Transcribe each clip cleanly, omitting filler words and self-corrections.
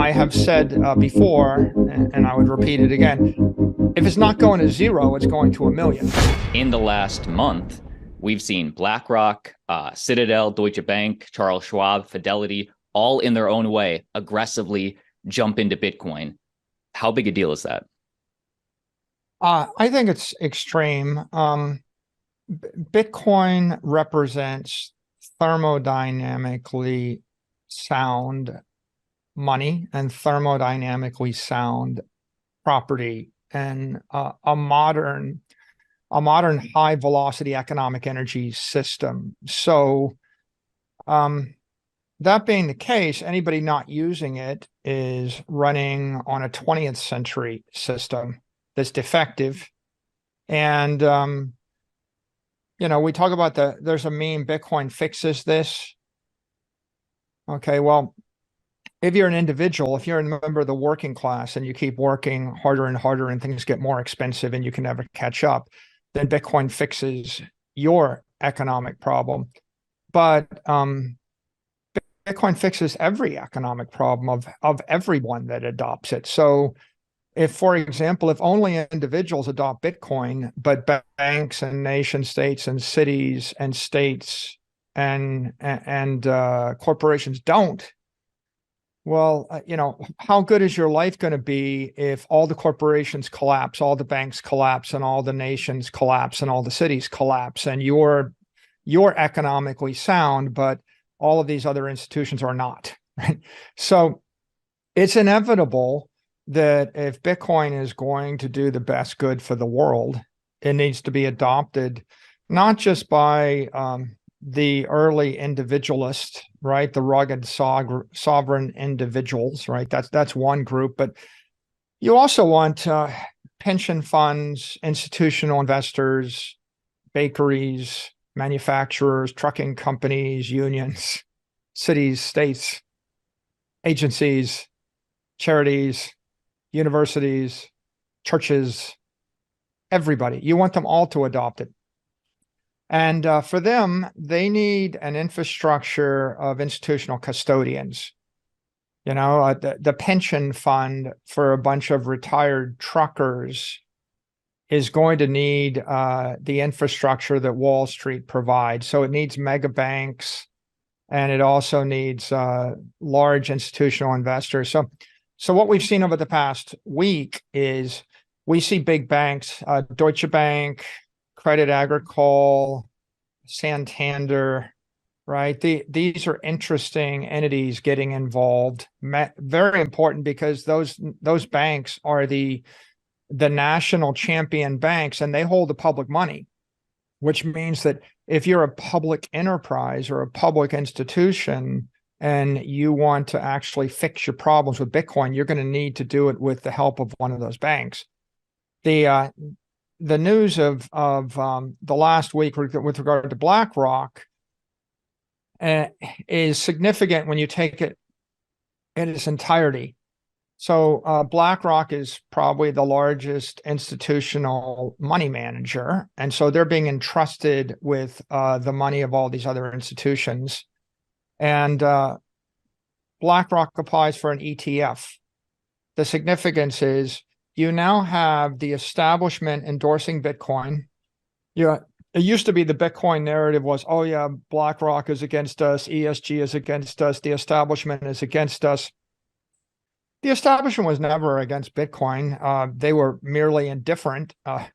I have said before, and I would repeat it again, if it's not going to zero, it's going to a million. In the last month, we've seen BlackRock, Citadel, Deutsche Bank, Charles Schwab, Fidelity, all in their own way, aggressively jump into Bitcoin. How big a deal is that? I think it's extreme. Bitcoin represents thermodynamically sound money and thermodynamically sound property, and a modern high velocity economic energy system. So that being the case, anybody not using it is running on a 20th century system that's defective. And we talk about there's a meme, Bitcoin fixes this. Okay, well, if you're an individual, if you're a member of the working class and you keep working harder and harder and things get more expensive and you can never catch up, then Bitcoin fixes your economic problem. But Bitcoin fixes every economic problem of everyone that adopts it. So if, for example, if only individuals adopt Bitcoin, but banks and nation states and cities and states and corporations don't, well, how good is your life going to be if all the corporations collapse, all the banks collapse, and all the nations collapse, and all the cities collapse, and you're economically sound, but all of these other institutions are not, right? So it's inevitable that if Bitcoin is going to do the best good for the world, it needs to be adopted not just by the early individualists, right? The rugged sovereign individuals, right? That's one group, but you also want pension funds, institutional investors, bakeries, manufacturers, trucking companies, unions, cities, states, agencies, charities, universities, churches, everybody. You want them all to adopt it. And for them, they need an infrastructure of institutional custodians. The pension fund for a bunch of retired truckers is going to need the infrastructure that Wall Street provides. So it needs mega banks, and it also needs large institutional investors. So what we've seen over the past week is we see big banks, Deutsche Bank, Credit Agricole, Santander, right? These are interesting entities getting involved. Very important because those banks are the national champion banks, and they hold the public money, which means that if you're a public enterprise or a public institution and you want to actually fix your problems with Bitcoin, you're going to need to do it with the help of one of those banks. The news of the last week with regard to BlackRock is significant when you take it in its entirety. So BlackRock is probably the largest institutional money manager, and so they're being entrusted with the money of all these other institutions. And BlackRock applies for an ETF. The significance is you now have the establishment endorsing Bitcoin. It used to be the Bitcoin narrative was, oh yeah, BlackRock is against us, ESG is against us, the establishment is against us. The establishment was never against Bitcoin. They were merely indifferent. There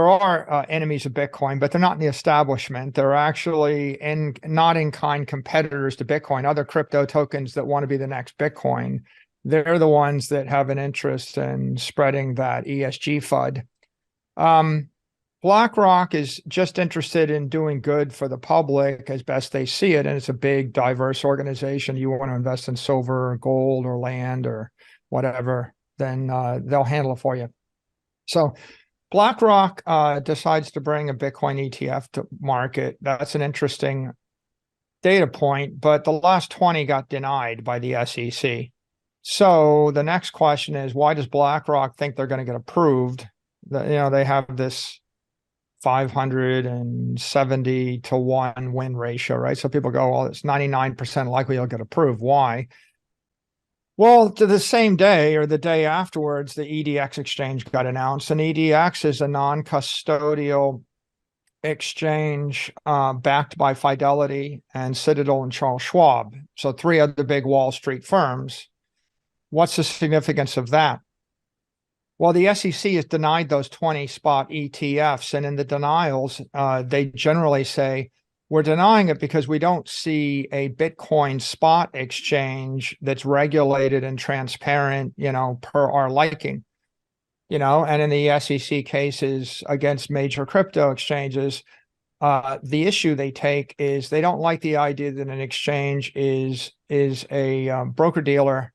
are enemies of Bitcoin, but they're not in the establishment. They're actually not in-kind competitors to Bitcoin, other crypto tokens that want to be the next Bitcoin. They're the ones that have an interest in spreading that ESG FUD. BlackRock is just interested in doing good for the public as best they see it, and it's a big, diverse organization. You want to invest in silver or gold or land or whatever, then they'll handle it for you. So BlackRock decides to bring a Bitcoin ETF to market. That's an interesting data point, but the last 20 got denied by the SEC. So the next question is, why does BlackRock think they're going to get approved? They have this 570 to 1 win ratio, right? So people go, well, it's 99% likely you'll get approved. Why? Well, to the same day or the day afterwards, the EDX exchange got announced, and EDX is a non-custodial exchange backed by Fidelity and Citadel and Charles Schwab. So three other big Wall Street firms. What's the significance of that? Well, the SEC has denied those 20 spot ETFs, and in the denials, they generally say, we're denying it because we don't see a Bitcoin spot exchange that's regulated and transparent, per our liking. And in the SEC cases against major crypto exchanges, the issue they take is they don't like the idea that an exchange is a broker-dealer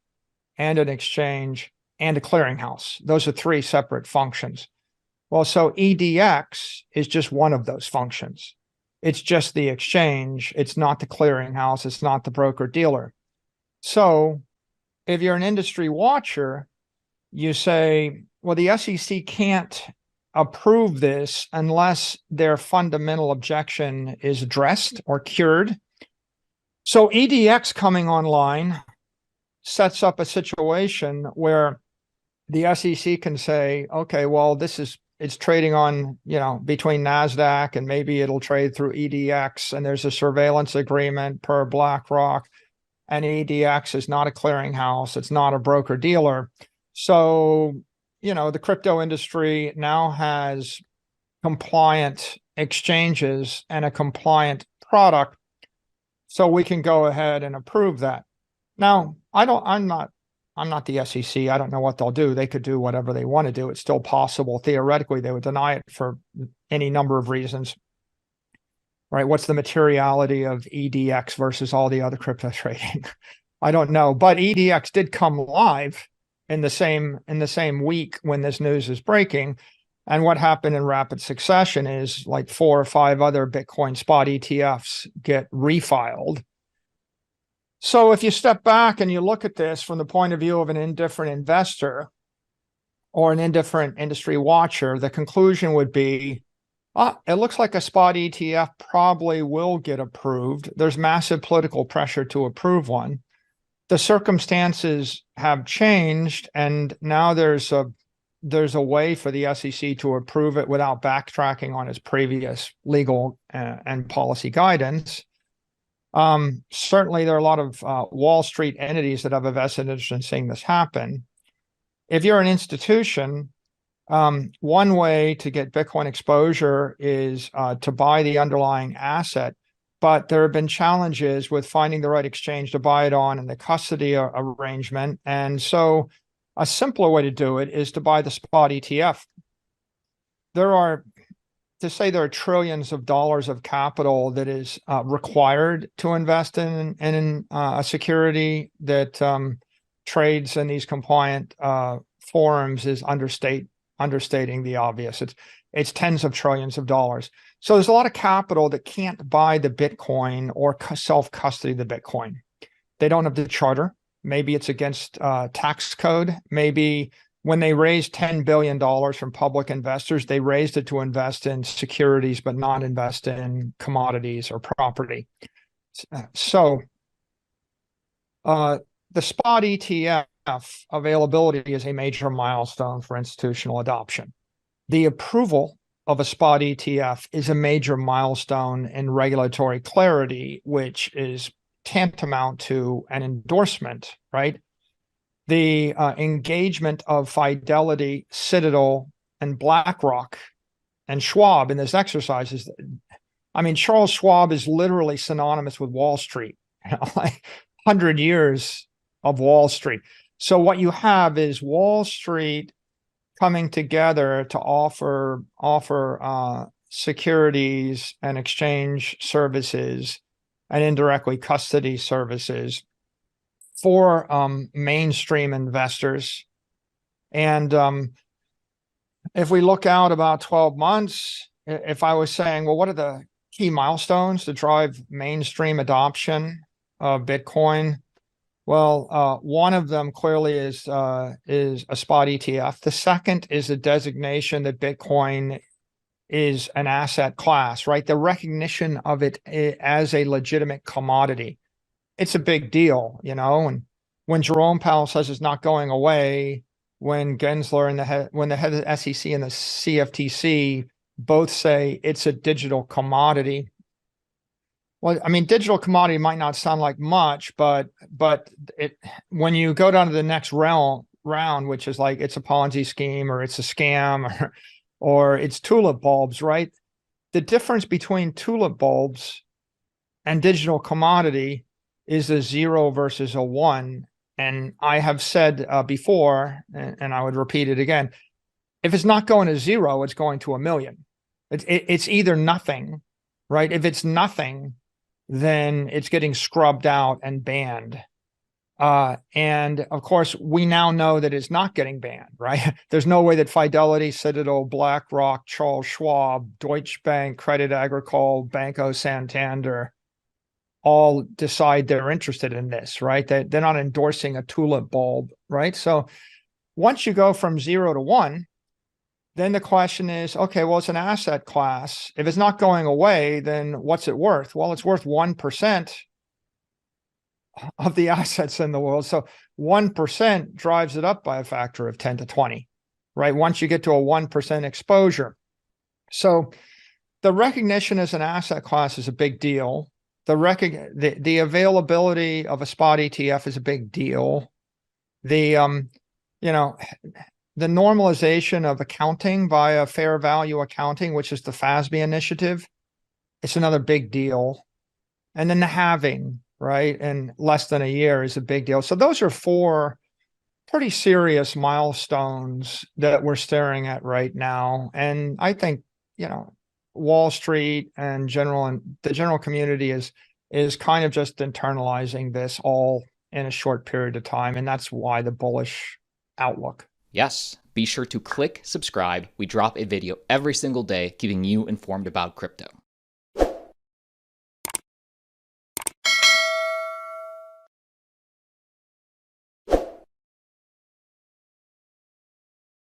and an exchange and a clearinghouse. Those are three separate functions. Well, so EDX is just one of those functions. It's just the exchange. It's not the clearinghouse. It's not the broker-dealer. So if you're an industry watcher, you say, well, the SEC can't approve this unless their fundamental objection is addressed or cured. So EDX coming online sets up a situation where the SEC can say, okay, well, it's trading on, between NASDAQ and maybe it'll trade through EDX, and there's a surveillance agreement per BlackRock, and EDX is not a clearinghouse. It's not a broker dealer. So, the crypto industry now has compliant exchanges and a compliant product. So we can go ahead and approve that. Now, I'm not the SEC. I don't know what they'll do. They could do whatever they want to do. It's still possible. Theoretically, they would deny it for any number of reasons, right? What's the materiality of EDX versus all the other crypto trading? I don't know. But EDX did come live in the same week when this news is breaking. And what happened in rapid succession is like 4 or 5 other Bitcoin spot ETFs get refiled. So if you step back and you look at this from the point of view of an indifferent investor or an indifferent industry watcher, the conclusion would be, it looks like a spot ETF probably will get approved. There's massive political pressure to approve one. The circumstances have changed, and now there's a way for the SEC to approve it without backtracking on its previous legal and policy guidance. Certainly, there are a lot of Wall Street entities that have a vested interest in seeing this happen. If you're an institution, one way to get Bitcoin exposure is to buy the underlying asset. But there have been challenges with finding the right exchange to buy it on and the custody arrangement. And so a simpler way to do it is to buy the spot ETF. There are trillions of dollars of capital that is required to invest in a security that trades in these compliant forums is understating the obvious. It's tens of trillions of dollars. So there's a lot of capital that can't buy the Bitcoin or self-custody the Bitcoin. They don't have the charter. Maybe it's against tax code. Maybe when they raised $10 billion from public investors, they raised it to invest in securities, but not invest in commodities or property. So the spot ETF availability is a major milestone for institutional adoption. The approval of a spot ETF is a major milestone in regulatory clarity, which is tantamount to an endorsement, right? The engagement of Fidelity, Citadel, and BlackRock and Schwab in this exercise is, Charles Schwab is literally synonymous with Wall Street, like 100 years of Wall Street. So what you have is Wall Street coming together to offer securities and exchange services and indirectly custody services for mainstream investors. And if we look out about 12 months, if I was saying, well, what are the key milestones to drive mainstream adoption of Bitcoin? Well, one of them clearly is a spot ETF. The second is a designation that Bitcoin is an asset class, right? The recognition of it as a legitimate commodity. It's a big deal, and when Jerome Powell says it's not going away, when Gensler and when the head of the SEC and the CFTC both say it's a digital commodity. Well, I mean, digital commodity might not sound like much, but when you go down to the next round, which is like it's a Ponzi scheme or it's a scam or it's tulip bulbs, right? The difference between tulip bulbs and digital commodity is a 0 versus a 1. And I have said before, and I would repeat it again, if it's not going to 0, it's going to 1,000,000. It's either nothing, right? If it's nothing, then it's getting scrubbed out and banned. And of course, we now know that it's not getting banned, right? There's no way that Fidelity, Citadel, BlackRock, Charles Schwab, Deutsche Bank, Credit Agricole, Banco Santander all decide they're interested in this, right? They're not endorsing a tulip bulb, right? So once you go from 0 to 1, then the question is, okay, well, it's an asset class. If it's not going away, then what's it worth? Well, it's worth 1% of the assets in the world. So 1% drives it up by a factor of 10 to 20, right? Once you get to a 1% exposure. So the recognition as an asset class is a big deal. The availability of a spot ETF is a big deal. The the normalization of accounting via fair value accounting, which is the FASB initiative, it's another big deal. And then the halving, right, in less than a year is a big deal. So those are 4 pretty serious milestones that we're staring at right now. And I think, Wall Street and the general community is kind of just internalizing this all in a short period of time. And that's why the bullish outlook. Yes, be sure to click subscribe. We drop a video every single day, keeping you informed about crypto.